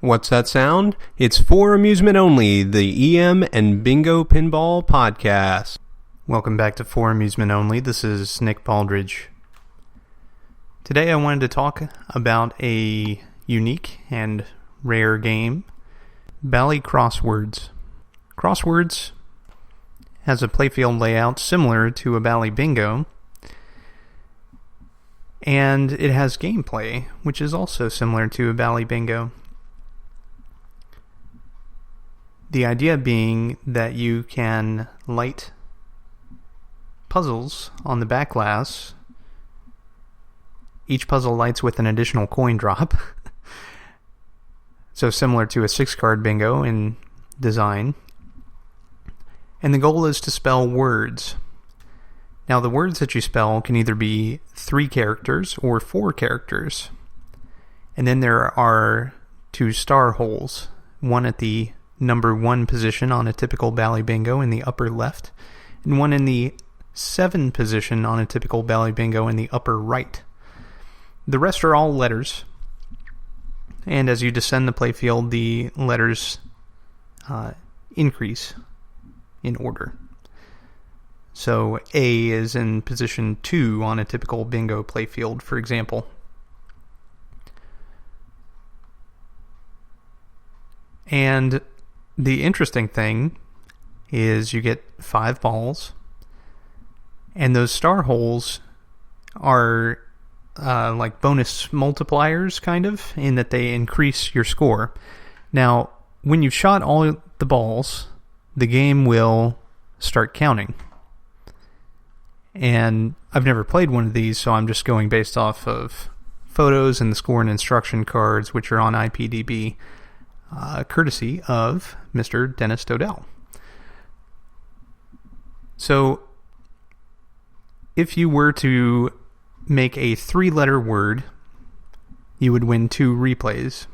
What's that sound? It's For Amusement Only, the EM and Bingo Pinball Podcast. Welcome back to For Amusement Only. This is Nick Baldridge. Today I wanted to talk about a unique and rare game, Bally Crosswords. Crosswords has a playfield layout similar to a Bally Bingo, and it has gameplay, which is also similar to a Bally Bingo. The idea being that you can light puzzles on the backglass. Each puzzle lights with an additional coin drop. So similar to a 6-card bingo in design. And the goal is to spell words. Now the words that you spell can either be 3 characters or 4 characters. And then there are 2 star holes, one at the number 1 position on a typical Bally Bingo in the upper left, and one in the 7 position on a typical Bally Bingo in the upper right. The rest are all letters, and as you descend the playfield, the letters increase in order. So A is in position 2 on a typical bingo playfield, for example. And the interesting thing is you get 5 balls, and those star holes are like bonus multipliers, kind of, in that they increase your score. Now, when you've shot all the balls, the game will start counting. And I've never played one of these, so I'm just going based off of photos and the score and instruction cards, which are on IPDB. Courtesy of Mr. Dennis Dodell. So, if you were to make a 3-letter word, you would win 2 replays.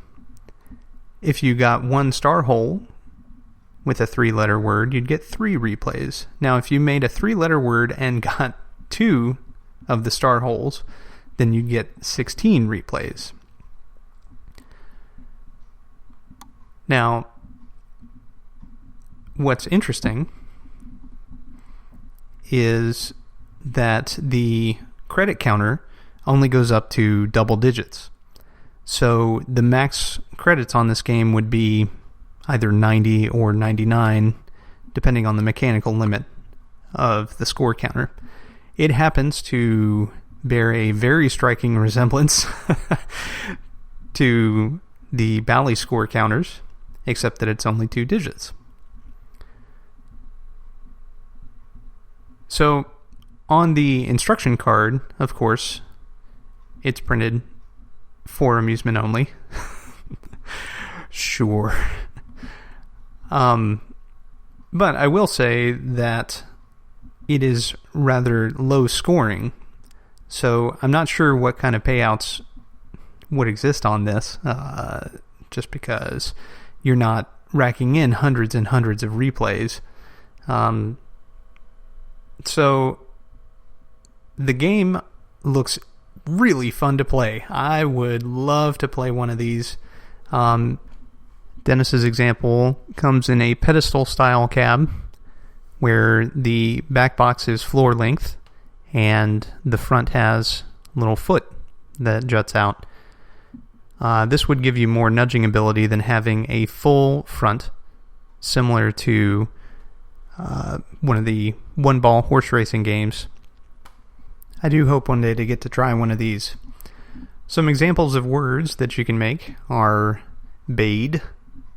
If you got 1 star hole with a 3-letter word, you'd get 3 replays. Now, if you made a 3-letter word and got 2 of the star holes, then you'd get 16 replays. Now, what's interesting is that the credit counter only goes up to double digits. So the max credits on this game would be either 90 or 99, depending on the mechanical limit of the score counter. It happens to bear a very striking resemblance to the Bally score counters, except that it's only 2 digits. So, on the instruction card, of course, it's printed for amusement only. Sure. But I will say that it is rather low scoring, so I'm not sure what kind of payouts would exist on this, just because you're not racking in hundreds and hundreds of replays. So the game looks really fun to play. I would love to play one of these. Dennis's example comes in a pedestal-style cab, where the back box is floor length, and the front has a little foot that juts out. This would give you more nudging ability than having a full front, similar to one of the one-ball horse racing games. I do hope one day to get to try one of these. Some examples of words that you can make are bade,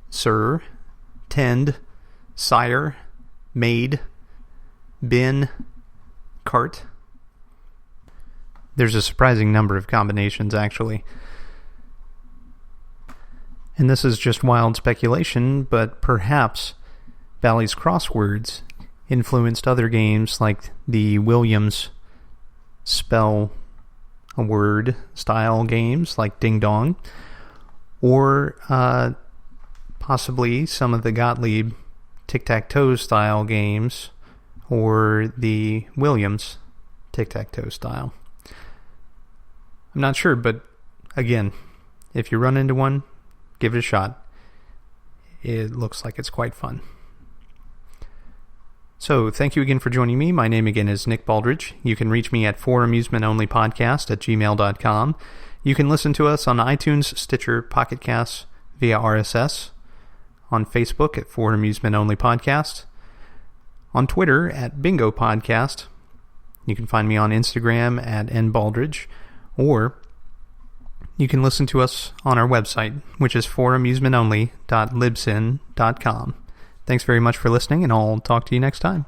sir, tend, sire, maid, bin, cart. There's a surprising number of combinations, actually. And this is just wild speculation, but perhaps Bally's Crosswords influenced other games like the Williams spell a word style games like Ding Dong, or possibly some of the Gottlieb tic-tac-toe style games, or the Williams tic-tac-toe style. I'm not sure, but again, if you run into one, give it a shot. it looks like it's quite fun. So thank you again for joining me. My name again is Nick Baldridge. You can reach me at foramusementonlypodcast@gmail.com. You can listen to us on iTunes, Stitcher, Pocket Casts via RSS, on Facebook at For Amusement Only Podcast, on Twitter at Bingo Podcast. You can find me on Instagram at nbaldridge, or you can listen to us on our website, which is foramusementonly.libsyn.com. Thanks very much for listening, and I'll talk to you next time.